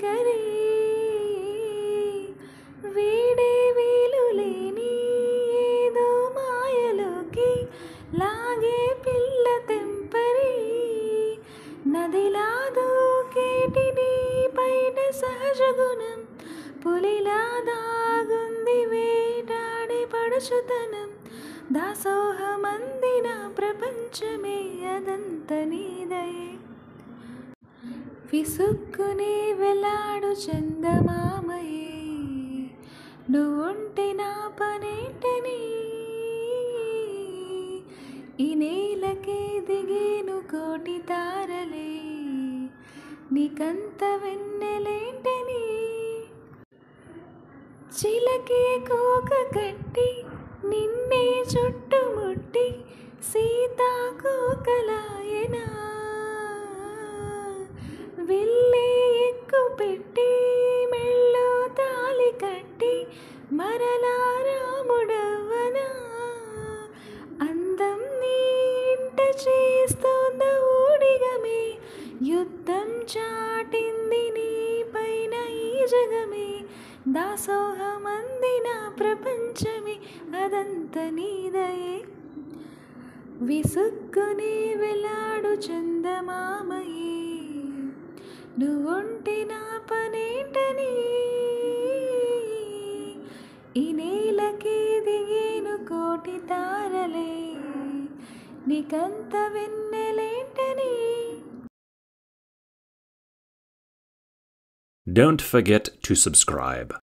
వైఖరి వీడే వీలు లేని ఏదో మాయలోకి లాగే పిల్ల తెంపరి నదిలా దూకేటి నీ పైన సహజ గుణం పులిలా దాగుంది వేటాడే పడుచుతనం దాసోహమందిన ప్రపంచమే అదంత నీదయే విసుక్కునే వెలాడు చందమామయే నువ్వుంటే నా పనేంటని ఈ నేలకే దిగేను కోటి తారలే నీకంత వెన్నెలేంటని చిలకే కోక కట్టి నిన్నే చుట్టుముట్టి సీతాకోకలాయనా విల్లే ఎక్కు పెట్టి మెళ్ళో తాలి కట్టి మరలా రాముడవ్వనా అందం నీ ఇంట చేస్తోంద ఊడిగమే యుద్ధం చాటింది నీ పైన ఈ జగమే దాసోహమందిన ప్రపంచమే అదంత నీదయే విసుక్కునే వెలాడు చందమామయే నువ్వుంటే నా పనేంటని ఈ నేలకే దిగేను కోటి తారలే నీకంత వెన్నెలేంటని Don't forget to subscribe.